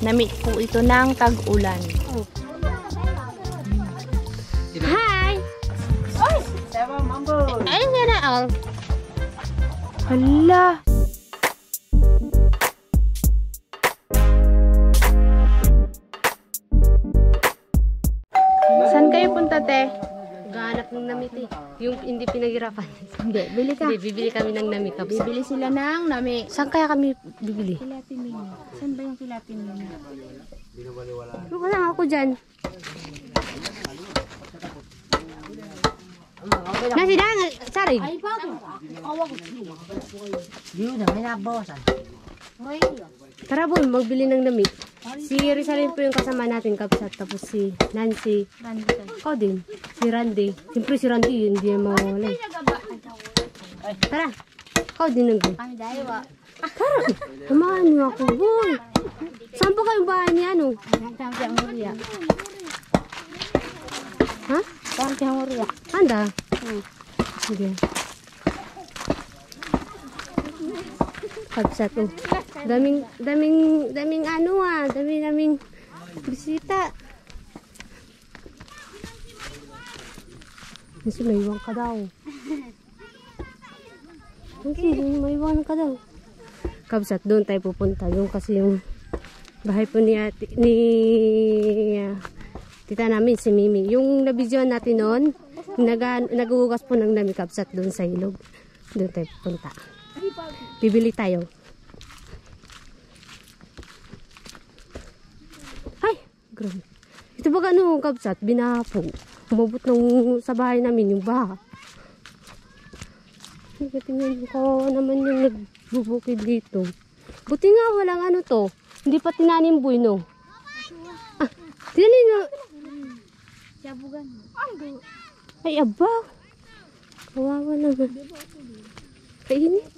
Namit po ito ng tag-ulan. Hi! Ayun nga na, oh. Hala! Saan kayo punta, te? Gahanap ng namit eh. Yung hindi pinaghirapan. Hindi, bili ka. Hindi, bibili kami ng namit. Bibili sila ng nami. Saan kaya kami bibili? Kilapin mini. Saan ba yung kilapin mini? Wala ako dyan. Nasidang, sorry. Ay, bago. Awak ko. Yun na, may nabawasan. Tara boy, magbili ng namit. Si Rizalyn po yung kasama natin, Kapsat. Tapos si Nancy. Ikaw din. Si Randy. Siyempre si Randy, hindi yung mawawala. Tara. Ikaw din nag Kami dahil wa. Tara. Samahan niyo ako, boy. Saan po kayong bahay niya, ano? Kami ang muriya. Ha? Kami ang muriya. Anda? Sige. Kapsat, oh. Daming ano ah. Daming bisita. Kasi may iwan ka daw. Kasi may iwan ka daw. Kapsat, doon tayo pupunta. Doon kasi yung bahay po ni tita namin, si Mimi. Yung nabidyoan natin noon, naguhugas po ng nami, Kapsat, doon sa ilog. Doon tayo pupunta. Bibili tayo. Ay, grabe. Ito ba ano, Kapsat? Binapo. Umabot ng sa bahay namin yung baha. Tingnan ko naman yung nagbubukid dito. Buti nga walang ano to. Hindi pa tinanim buhay, no? Ah, tinanim na. Ay, aba. Kawawa naman. Kainit.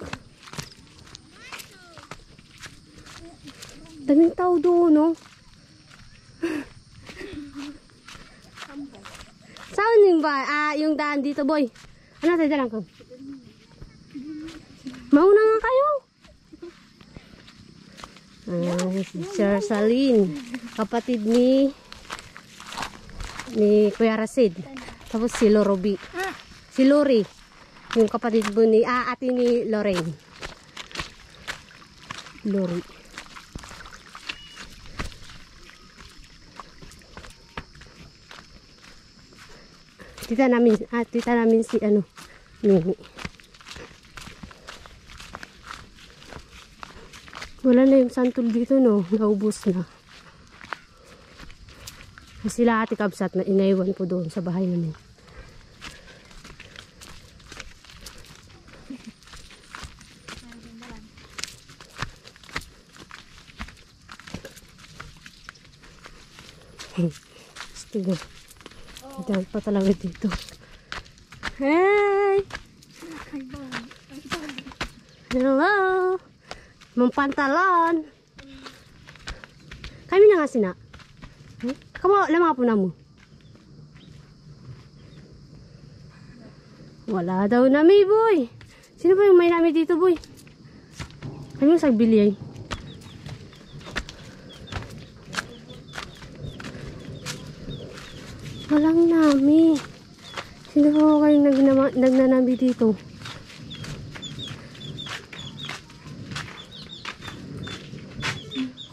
Daming tao doon, no? Saan yung ba? Yung daan dito, boy. Ano tayo dalang ka? Mauna nga kayo. Si Sir Salin. Kapatid ni Kuya Rasid. Tapos si Lorobi. Si Lori. Yung kapatid mo ni ate ni Lorraine. Lori. Tita namin si ano, Mimi. Wala na yung santol dito, no? Naubos na. Sila ate Kapsat na inaiwan po doon sa bahay namin. Stigo. Dahil pa talaga dito. Hey! Hello! Mong pantalon! Kami na nga sina. Kamu lamang po na mo. Wala daw nami, boy. Sino ba yung may nami dito, boy? Kami yung sagbili ay. Walang nami. Sino ba kayong nagnanami dito?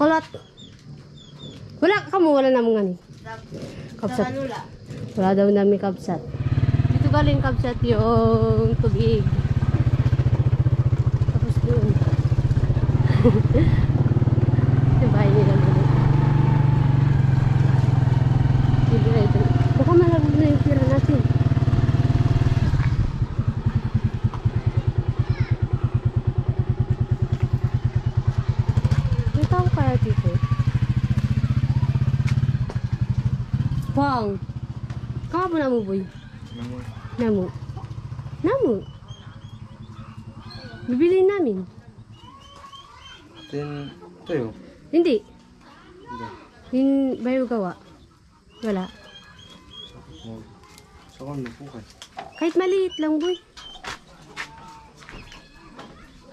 Kulat. Wala namang ani. Kapsat. Wala daw namin Kapsat. Dito galing Kapsat yung tubig. Tapos doon. Yung bahay nila doon. Baka malabog na yung tira natin. May tao kaya dito? Pong! Kama po namu, boy? Namu? Bibili namin. Tayo? Hindi. Bayo gawa. Wala. Saan mo po kayo? Kahit maliit lang, boy.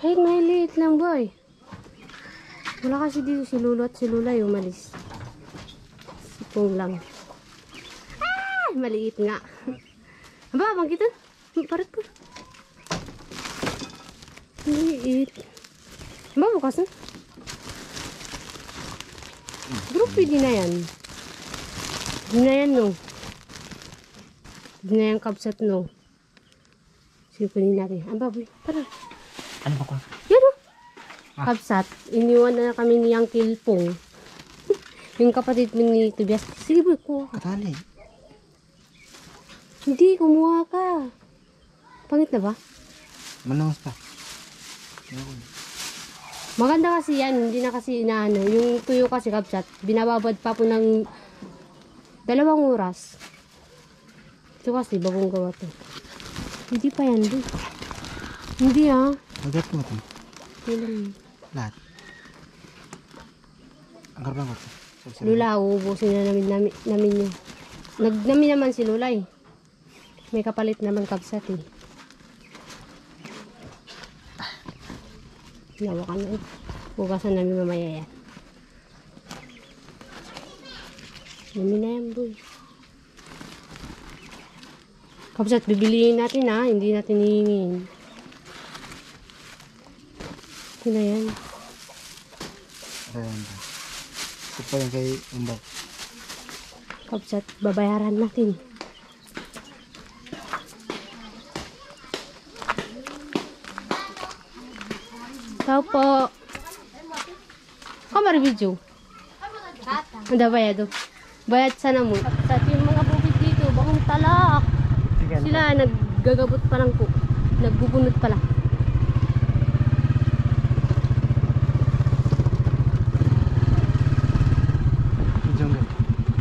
Kahit maliit lang, boy. Wala kasi dito si Lolo at si Lola yung umalis. Si Pong lang. Ah! Maliit nga. Aba, bang kita? Parit po. Maliit. Aba, bukas na. Pero pwede na yan. Pwede na yan, no? Pwede na yan kapsat, no? Sipunin natin. Aba, boy. Tara. Ano ba ko? Yan, no? Kapsat. Iniwan na kami ni Uncle Pong. Yung kapatid mo ni Tobias. Sige, boy, kuha ka. Katali. Hindi, kumuha ka. Pangit na ba? Manangas pa. Maganda kasi yan. Hindi na kasi inaano. Yung tuyo kasi kapsat. Binababad pa po ng 2 oras. Ito kasi, bagong gawa to. Hindi pa yan, boy. Hindi, ah. Magat mo ito. Hindi. Lahat. Ang karapang ko. Lula, uubusin na namin yun. Nagnami naman si Lula eh. May kapalit naman kapsat eh. Nawakan na eh. Bukasan namin mamaya yan. Nami na yan, boy. Kapsat, bibiliin natin ha. Hindi natin hihingin. Ito na yan. Ayan. Ito pa yung kay Umbaw. Kapsat, babayaran natin. Tao po. Kamar video. Ada bayad do. Bayad sana mo. Sa yung mga bukid dito, bakong talak. Sila naggagabot pa lang po. Nagbubunot pala.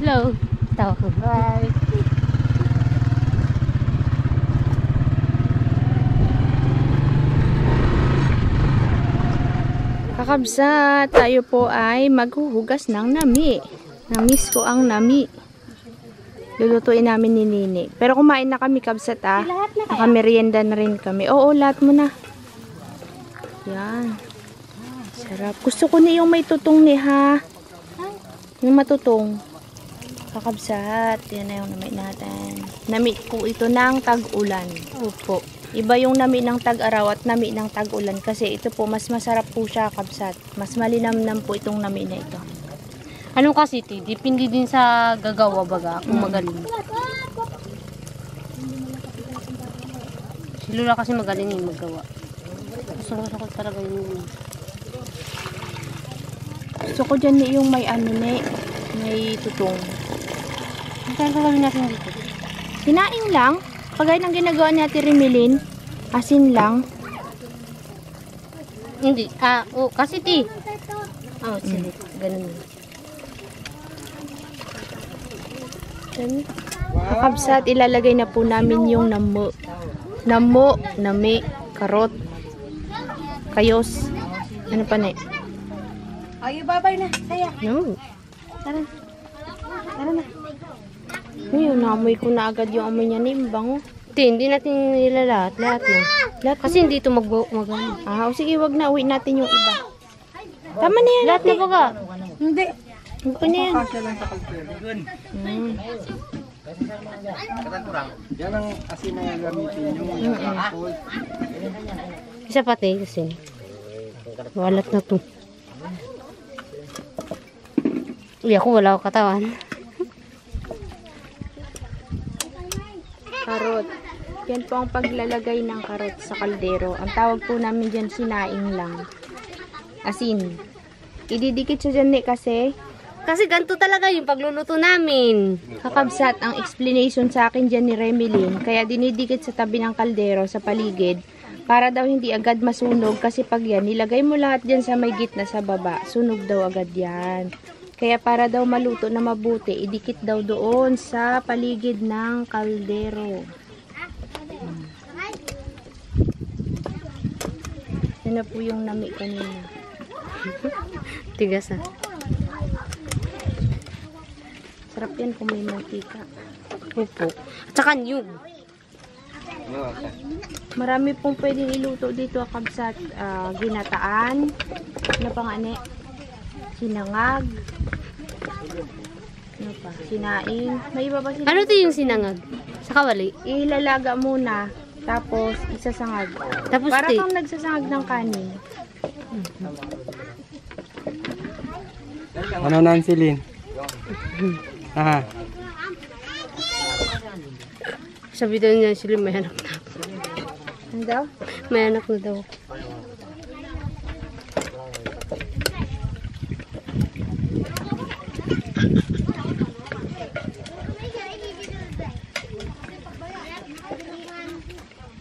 Hello. Tao ko. Bye. Kakabsat, tayo po ay maghuhugas ng nami. Namiss ko ang nami. Lulutuin namin ni Nini. Pero kumain na kami, kabsat ah. Nakamerienda na rin kami. Oo, lahat mo na. Yan. Sarap. Gusto ko na yung may tutong ni ha. Yung matutong. Kakabsat. Yan na yung nami natin. Nami po ito ng tag-ulan. Opo. Iba yung nami ng tag-araw at nami ng tag-ulan. Kasi ito po, mas masarap po siya, kabsat. Mas malinamnam po itong nami na ito. Anong kasi ito? Depende din sa gagawa baga kung magaling. Si Lula kasi magaling yung maggawa. Gusto ko talaga yun. Gusto ko dyan yung may ano may tutong. Ang talaga gawin natin dito. Kinain lang. Kagaya ng ginagawa ni Ate Rimilin. Asin lang. Hindi. Kasi ti. Sige. Ganun. Kakabsat, ilalagay na po namin yung namo, nami, karot, kayos. Ano pa na eh? Ay, babay na. Kaya. No. Tara. Tara na. Ngayon, naamoy ko na agad yung amoy niya ni Bango. Hindi natin nilalahat. Lahat na. Lahat Kasi hindi ito mag-ano. sige, wag na. Uwi natin yung iba. Tama na yan. Lahat na baga. Hindi. Huwag ko na yan. Yan ang asin na gamitin yung apple. Isa pati kasi. Walat na to. Uy, ako wala akong katawan. Karot. Yan po ang paglalagay ng karot sa kaldero. Ang tawag po namin dyan, sinaing lang. Asin. Ididikit siya dyan kasi Kasi ganito talaga yung pagluluto namin. kakabsat ang explanation sa akin dyan ni Remilin. Kaya dinidikit sa tabi ng kaldero sa paligid para daw hindi agad masunog. Kasi pag yan, nilagay mo lahat dyan sa may gitna sa baba. Sunog daw agad yan. Kaya para daw maluto na mabuti, idikit daw doon sa paligid ng kaldero. Yan na po yung nami kanina. Tigas ah. Sarap yan kung may mantika. Opo. At saka nyug. Marami pong pwedeng iluto dito, kabsat. Ginataan. Ano pang ane? sinangag. Ano pa? Sinaing. May iba ba sinaing? Ano to yung sinangag? Sa kawali? Ilalaga muna. Tapos, isasangag. Tapos Para ti. kang nagsasangag ng kanin. Ano Nancy Lynn? Ah, Sabi daw niya sila may anak na. Ano daw? May anak na daw.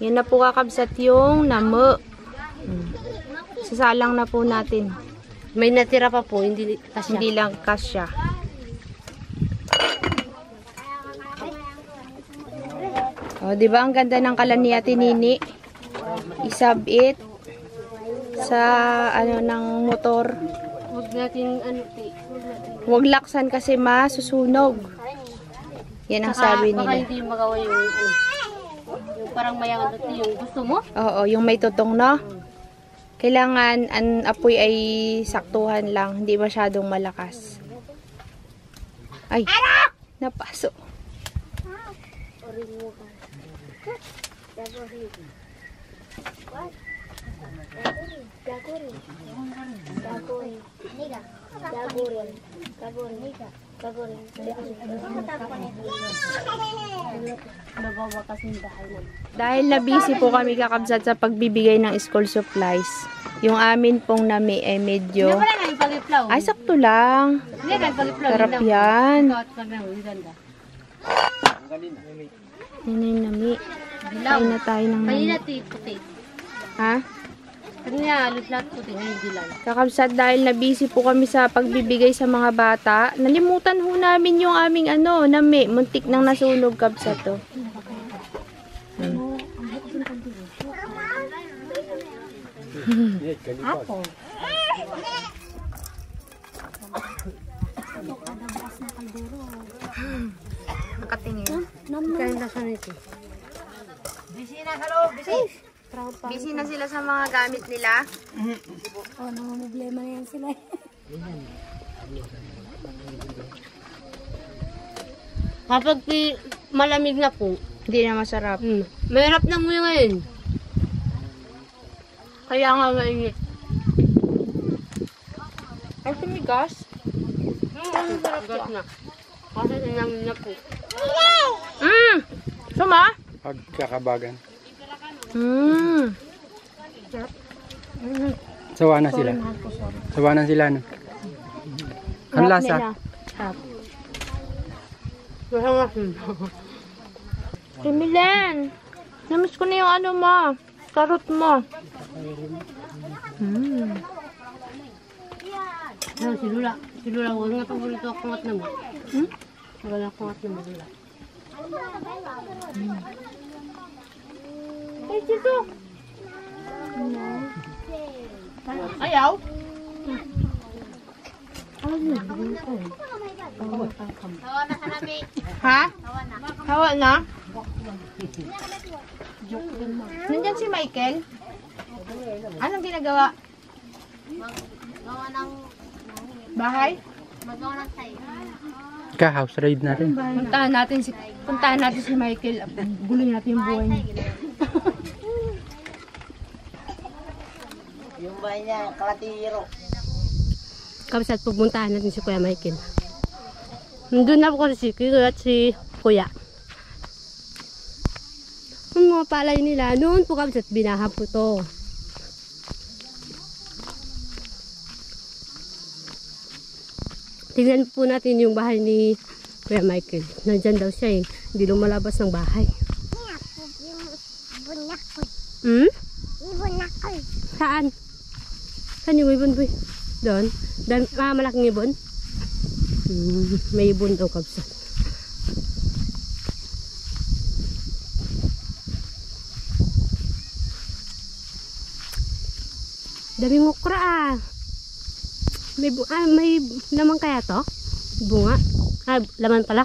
Yan na po kakabsat yung namo. Sasalang na po natin. May natira pa po, hindi kasya. Hindi lang kasya. O, di ba ang ganda ng kalan ni Ate Nini? Isabit sa ano ng motor. Huwag natin ano ti. Huwag laksan kasi masusunog. Yan ang sabi Baka nila. hindi magawa yung ano. Yung parang mayang ano ti, yung gusto mo. Oo, yung may tutong, no? Kailangan ang apoy ay saktuhan lang, hindi masyadong malakas. Ay, napaso. Dahil na busy po kami kakabsat sa pagbibigay ng school supplies, yung amin pong nami ay medyo, Wala na yung paliplaw. ay sakto lang. Hindi na yung paliplaw. Sarap yan. Ikaw at kami ang ganda. Yan na yung nami. Kain na tayo ng Kanina nami. ti puti. Ha? Kanina alos lahat puti, ngayon dilan. Kakabsat, dahil na busy po kami sa pagbibigay sa mga bata, nalimutan ho namin yung aming ano, nami. Muntik nang nasunog kabsat to. Nakatingin. Kaya nasa nito. Busy na sila sa mga gamit nila. Kapag malamig na po, Hindi na masarap. mahirap na mo yung ngayon. Kaya nga mainit. Ay, tumigas. Ang sarap na. Kasi namin na po. Suma? pagkakabagan. Mm. Sawa na sila. Sawa na sila, no? Ang lasa. Timilen. Namiss ko na yung ano mo. Karot mo. Ano, si Lula. Si Lula, huwag nga paborito ako kungat na mo. Wala na kungat na mo, Lula. Ay, dito. Ayaw? Ha? Hawa na? Nandyan si Michael? Anong ginagawa? Gawa ng Bahay? magawa ng tayo. Ka-house raid na rin. Puntahan natin si Michael. Guloy natin yung buhay niya. Yung bahay niya, kalatiro. Kapsat, pupuntahan natin si Kuya Michael. Nandun na po si Kuya at si Kuya. Ang mga palay nila, noon po kapsat, binaha po to. Tingnan po natin yung bahay ni Kuya Michael. Nandyan daw siya eh. Hindi lumalabas ng bahay. Ibon ako. Saan? Saan yung ibon, boy? Doon? Malaking ibon? May ibon daw kapsat. Daming okra ah. May laman kaya to? Bunga? Laman pala.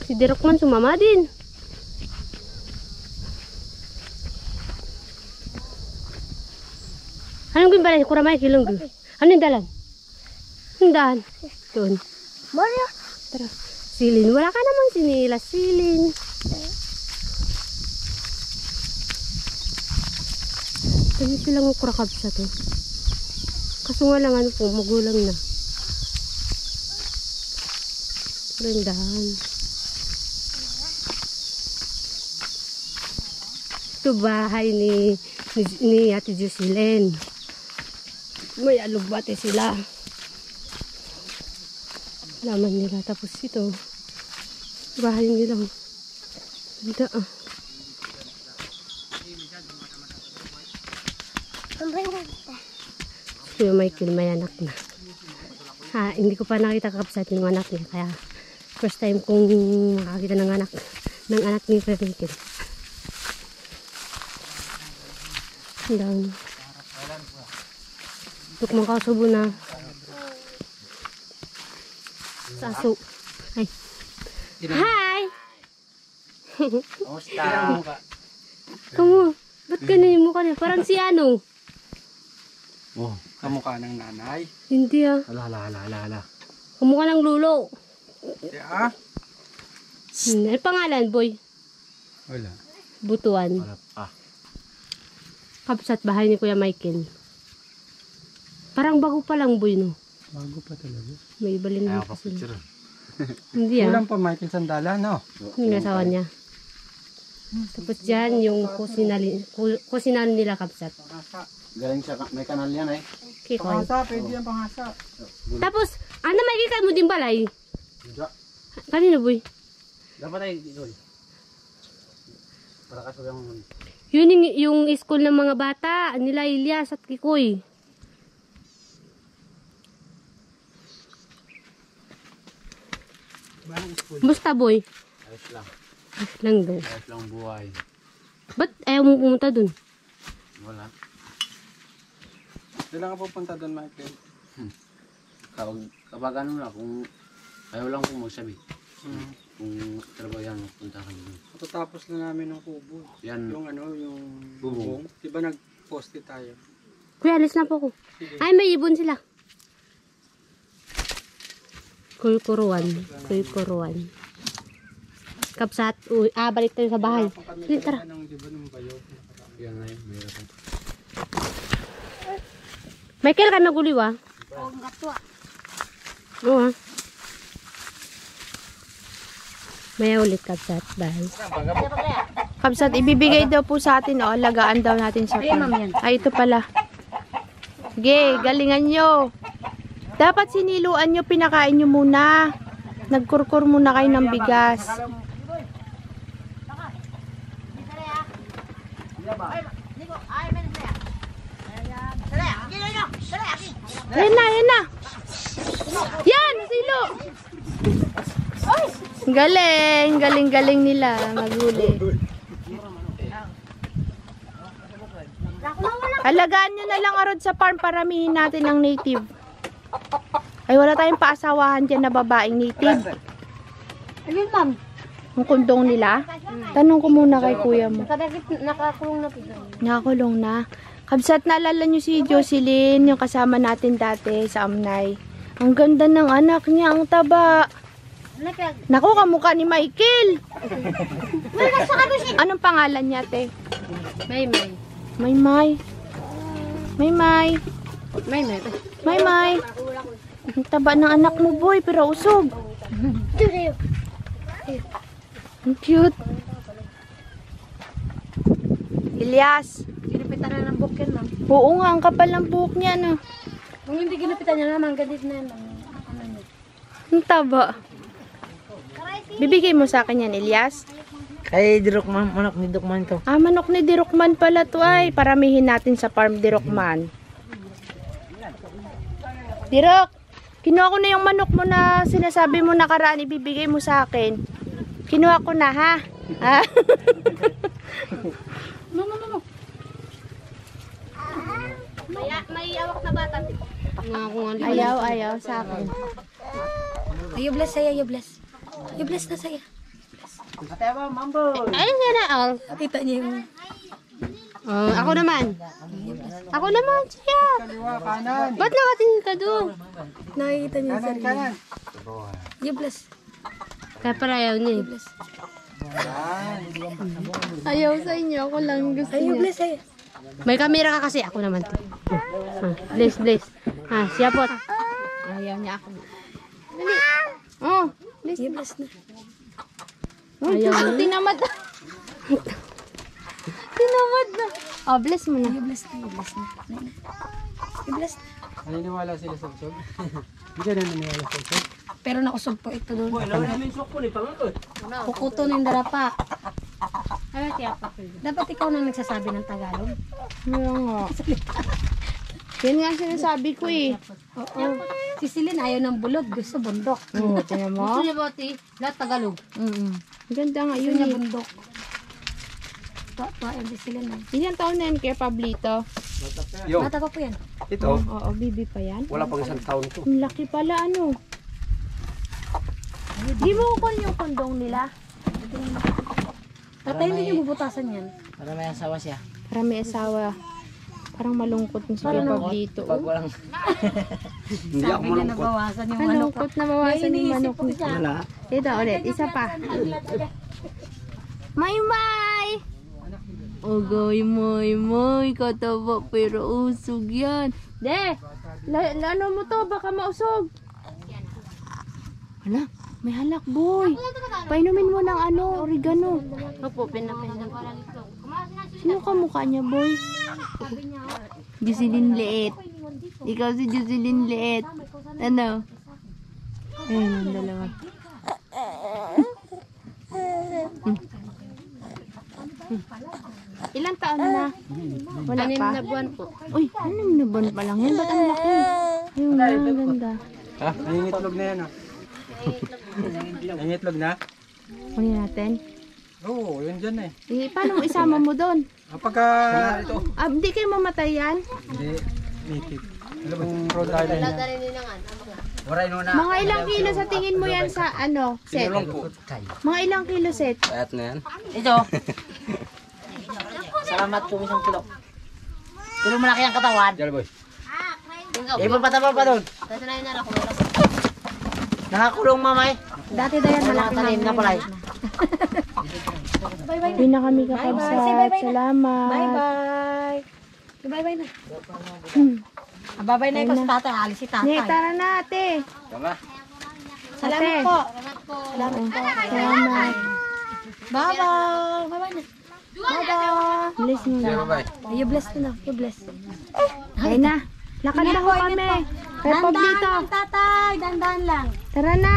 Si Dirokman sumama din. Anong gimbalay? Kuramay kilong. Ano yung dalan? Hindahan. Doon. Mario. Tara. Silin. Wala ka namang sinilas. Silin. Dami silang ukrakab sa to. Kaso nga lang ano po, magulang na. Rindahan. Ito bahay ni Ate Jocelyn. May alugbate sila. Laman nila. Tapos ito, bahay nila. Ganda ah. Kuya Michael may anak na. Ha, hindi ko pa nakita kakapsat yung anak niya. Kaya first time kong makakita ng anak ni Kuya Michael. Ang dami. Tukmang kasubo na. Saso. Ay. Hi! Kamusta? Kamu, ba't ganun yung mukha niya? Parang si ano? Oh, kamukha ng nanay. Hindi ah. Ala. Kamukha ng lulo. Yeah. Ano pangalan, boy? Wala. Butuan. Wala pa. Kapsat bahay ni Kuya Michael. Parang bago pa lang, boy, no? Bago pa talaga. May ibalin din pa sila. Hindi ah. Kulang pa Michael Sandala, no? Yung asawa niya. Tapos dyan, yung kusina nila kapsat. Galing sa may kanal yan eh. Kikoy. Pangasa, pwede yan pangasa. Tapos, ano makikita mo din balay? Diba? Kanino, boy? Dapat ay doon. Para kaso yung... Yun yung school ng mga bata. Nila Ilyas at Kikoy. Basta, boy? Ayos lang. Ayos lang daw. Ayos lang buhay. Ba't ayaw mo pumunta dun? Wala. Kailan ka pupunta doon, Michael? Kapag ano na, kung ayaw lang kung magsabi. Kung trabaho yan, punta kami doon. Matatapos na namin ng kubo. Yan. Yung ano, yung Bubong. bubong. Diba nag-poste tayo? Kuya, alis na po ko. Ay, may ibon sila. Kuykuruan. Kapsat. Uy, balik tayo sa bahay. Sige, tara. Diba nung bayo? Yan na yun, mayroon ka. Michael, ka naguliw ah. Oo, gatwa. Oo ah. Maya ulit kapsat. Bye. Kapsat, ibibigay daw po sa atin, oh. Alagaan daw natin sa farm. Ay, ito pala. Sige, galingan nyo. Dapat siniluan nyo, pinakain nyo muna. Nagkurkur muna kayo ng bigas. Yan na. Yan, silo. Galing nila maghuli. Alagaan nyo na lang arod sa farm, paramihin natin ang native. Ay, wala tayong paasawahan dyan na babaeng native. Ayun, ma'am. Ang kundong nila? Tanong ko muna kay kuya mo. Nakakulong na po. Nakakulong na. Kabsat, naalala nyo si Jocelyn, yung kasama natin dati sa Amnay. Ang ganda ng anak niya, ang taba. Naku, kamukha ni Michael. Anong pangalan niya, te? Maymay. Ang taba ng anak mo, boy, pero usog. Ang cute. Ilyas. Ginipitan na ng buhok yan, ma'am. Oo nga, ang kapal ng buhok niya, no? Kung hindi ginipitan niya naman, ganit na yan, ma'am. Ang taba. Bibigay mo sa akin yan, Ilyas. Ay, Dirokman, anak ni Dirokman to. Ah, manok ni Dirokman pala to ay. Paramihin natin sa farm Dirokman. Dirok, kinuha ko na yung manok mo na sinasabi mo nakaraan, ibibigay mo sa akin. Kinuha ko na, ha? Ah. May awak na bata. Ayaw sa akin. You bless saya, you bless. You bless na saya. Ayun nga na, all. Tita niya yung... Ako naman. Ako naman, siya. Kaliwa, kanan. Ba't nakatingin ka doon? Nakikita niyo yung Kanan, sarili. kanan. Yublas. Kaya pala ayaw niya. Yublas. Ayaw sa inyo. Ako lang gusto Ay, niya. yublas ay. May camera ka kasi. Ako naman. Bless, bless. Siya po. Ayaw niya ako. Dali. Oh, Yublas na. ayaw niya. Tinamad na. Tinamad na. Oh, bless mo na. Yublas na. Yublas na. Yublas na. Naniniwala sila sa usog? Hindi ka na naniniwala sa usog? Pero nakusog po ito doon. Kukuto ng darapa. Dapat ikaw nang nagsasabi ng Tagalog. Ayaw nga. Yan nga sinasabi ko eh. Oo. Si Celine ayaw ng bulod. Gusto bundok. Oo, tingnan mo. Gusto niya ba, Ate? Lahat Tagalog. Ganda nga Gusto yun niya eh. bundok. Tuwa yan si Celine. Ilang taon na yan kay Pablito? Yo, Bata pa po yan. ito, Oo, bibi pa yan. wala pang isang taon to. Ang laki pala ano. Di mo ukol yung kondong nila? Tatay, hindi niyo bubutasan yan. Para may asawa. Parang malungkot yung si Pablito. Pag walang... Hindi ako Sabi niya malungkot. nabawasan yung manok. Malungkot na bawasan yung manok ko niya. Wala. Ito ulit, isa pa. May! Agay, may. Kataba pero usog yan. De! Ano mo to? Baka mausog. Hala, may halak boy. Painumin mo ng ano, oregano. Opo, pinapinan. Sino ka mukha niya boy? Jocelyn Liit. Ikaw si Jocelyn Liit. Ano? Ayun ang dalawa. Ilang taon na? Wala Anim pa? na buwan po. Uy, 6 na buwan pa lang yan. Ba't ang laki? Ayun na, ang ganda. Ha? Nangingitlog na yan ah. Nangingitlog na? Kunin natin. Oo, yun dyan eh. Eh, paano mo isama mo doon? Pagka... Hindi kayo mamatay yan? Hindi, native. Alam mo yung Rhode Island yan. Waray nuna. Mga ilang kilo sa tingin mo yan sa ano, set? Mga ilang kilo set? Kayat na yan. Ito. Salamat po isang kilo. Pero malaki ang katawan. Diyan boy. Ibon pataba pa doon. Tatanayin na ako. Nakakulong mamay. Dati dayan malaki Tanim na pala. Hindi na kami kakabsat. Salamat. Bye-bye. Bye-bye na. Babay na ikaw si tatay. Alis si tatay. Ne, tara na ate. Tama. Salamat po. Salamat. Salamat. Bye-bye. Bye-bye na. Bye-bye. Bless mo na. Bye. You bless na. You bless. Ayun na. Lakad na ho kami. Kay Pablito. Tatay. Dandan lang. Tara na.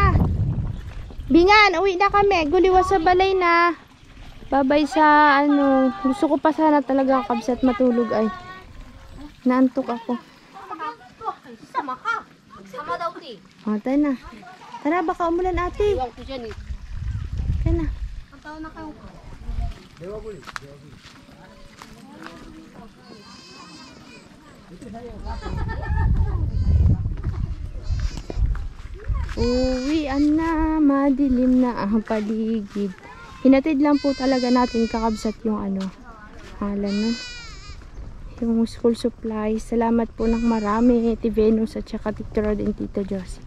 Bingan, uwi na kami. Guliwas sa balay na. Babay sa ano. Gusto ko pa sana talaga kabsat matulog ay. Naantok ako. Sama ka. Sama daw, Ti. O, tayo na. Tara, baka umulan ate. Iwan ko dyan eh. Tayo na. Uwian na, madilim na ang paligid. Hinatid lang po talaga natin kakabsat yung ano, halan nun. Yung school supplies. Salamat po ng marami, Ate Venus at saka Tito Rod and Tita Josie.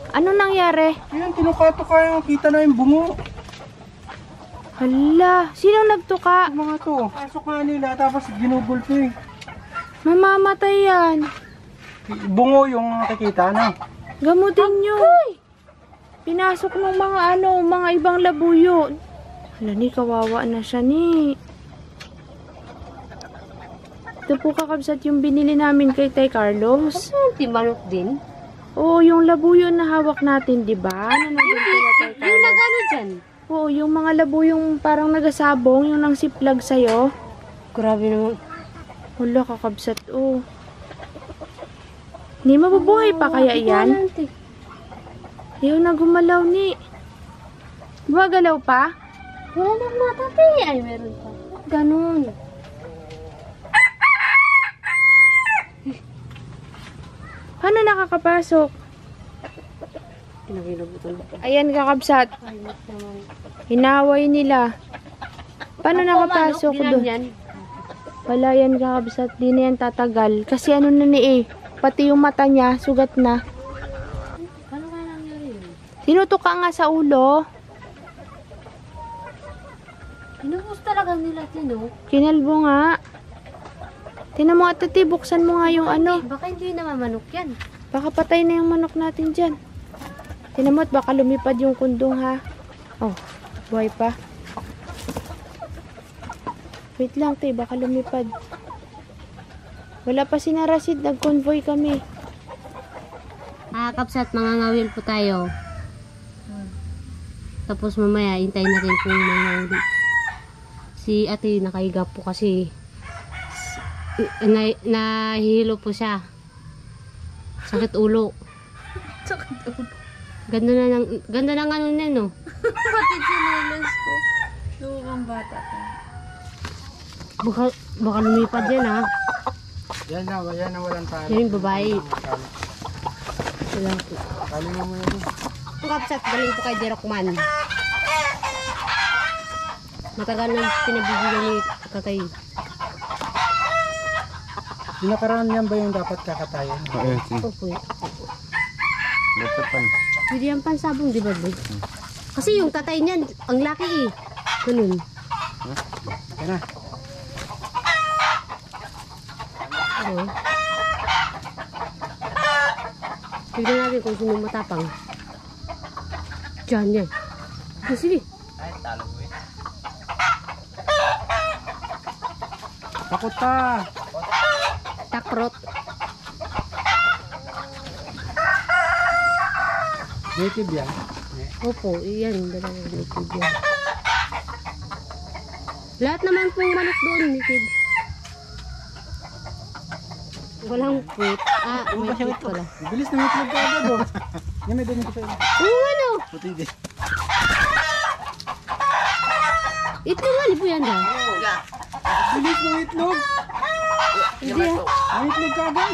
Ano nangyari? Ayan, tinukato ka yung kita na yung bungo. Hala, sino nagtuka? Mga to, pasok nga nila tapos ginugulto eh. Mamamatay yan. Bungo yung nakikita na. Gamutin nyo. Pinasok ng mga ano, mga ibang labuyo. Hala ni, kawawa na siya ni. Ito po kakabsat yung binili namin kay Tay Carlos. Timbalot din. Oo, yung labuyo na hawak natin, di ba? Na nandun sila Tay Yung Carlos. nagano dyan. Oo, yung mga labuyong parang nagasabong, yung nang siplag sa'yo. Grabe naman. Wala kakabsat, oh. Hindi mabubuhay pa kaya yan? Ayaw na gumalaw ni. Gumagalaw pa? Wala nang matatay. Ay, meron pa. Ganun. Paano nakakapasok? Pinagilabutan ko. Ayan kakabsat. Hinaway nila. Paano nakapasok doon? Yan. Wala yan kakabsat. Di na yan tatagal. Kasi ano na ni pati yung mata niya, sugat na. Paano kaya nangyari yun? Sinutok ka nga sa ulo. Inubos talaga nila, Tino. Kinalbo nga. Tinan mo at tati, buksan mo nga yung ano. Baka hindi namamanok yan. Baka patay na yung manok natin dyan. Tinan mo at baka lumipad yung kundong ha. Oh, buhay pa. Wait lang te, baka lumipad. Wala pa si Narasid, nag-convoy kami. Kapsat, mangangawil po tayo. Tapos mamaya, hintayin natin kung mangangawil. Si ate nakahiga po kasi nahihilo po siya. Sakit ulo. Ganda ng ano niya, no? Pati chinelas ko. Lukang bata ka. Baka lumipad yan, ha? Yan na walang tali. Yan yung babae. Wala po. Tali mo muna doon. Ang kapsat, galing po kay Dirokman. Matagal na pinabibigyan ni Kakay. Yung nakaraan yan ba yung dapat kakatayin? Oo, Opo. Dapat pa. Pwede yan pansabong, di ba, boy? Kasi yung tatay niyan, ang laki eh. Ganun. Yan na. Oo. Tignan natin kung sino matapang. Diyan yan. Sige. Takot ka! Takrot. Native yan. Opo, iyan. Dalawang native yan. Lahat naman pong manok doon, native. Walang puwit. May puwit pala. Bilis na itlog ka agad oh. Yan may dumi ko sa'yo. Oo, ano? Puti din. Itlog nga, libo yan daw. Bilis ng itlog! Hindi ah. Ang itlog ka agad!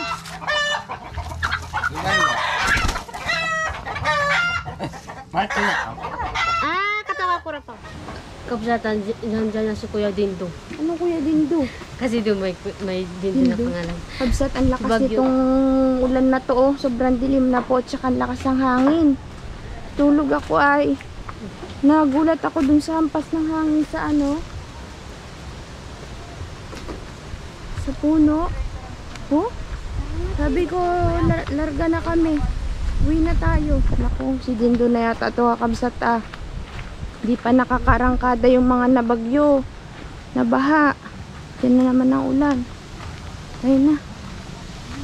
Katawa ko pa. Kapsatan, nandiyan na si Kuya Dindo. Ano kuya Dindo? Kasi doon may Dindo na pangalan. Kabsat, ang lakas Bagyo. nitong ulan na to oh. Sobrang dilim na po, tsaka ang lakas ng hangin. Tulog ako ay. Nagulat ako dun sa hampas ng hangin sa ano. Sa puno. Oh? Sabi ko, larga na kami. Uwi na tayo. Naku, si Dindo na yata ito kakabsat ah. Di pa nakakarangkada yung mga nabagyo. Nabaha. Yan na naman ang ulan. Ayun na.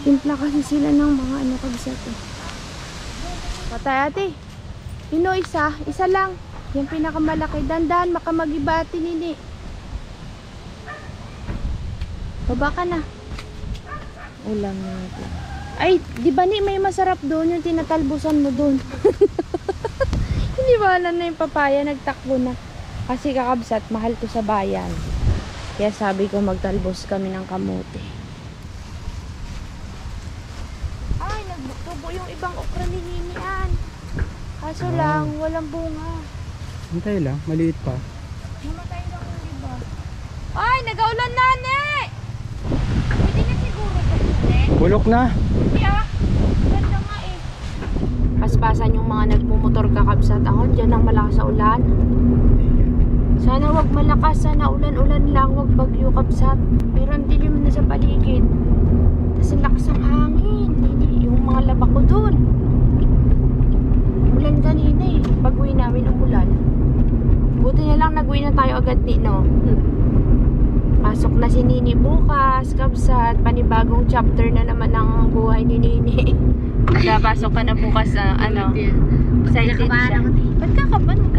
Timpla kasi sila ng mga ano kabsat eh. Patay ate. Yun o, isa. Isa lang. Yung pinakamalaki. Dandan, makamagibati nini. Baba ka na. Ulam natin. Ay, di ba ni may masarap doon yung tinatalbusan mo doon? Hindi ba alam na yung papaya, nagtakbo na. Kasi kakabsat, mahal to sa bayan. Kaya sabi ko magtalbos kami ng kamote. Ay, nagtubo yung ibang okra ni Ninian. Kaso lang, walang bunga. Hintay lang, maliit pa. Namatay lang yung iba. Ay, nag-aulan na, ne! Pwede na siguro ito, ne? Bulok na! Hindi ah. Ganda nga eh. Paspasan yung mga nagmumotor kakabsat. Ako dyan ang malakas sa ulan. Sana wag malakas. Sana ulan-ulan lang. Wag bagyo kabsat. Pero ang dilim na sa paligid. Tapos ang lakas ng hangin. Yung mga laba ko dun. Ulan kanina eh. Pag-uwi namin umulan. Buti na lang nag-uwi na tayo agad no. Pasok na si Nini bukas, kabsat, panibagong chapter na naman ng buhay ni Nini. Kaya pasok ka na bukas sa ano, excited siya. Ba't kakaban mo?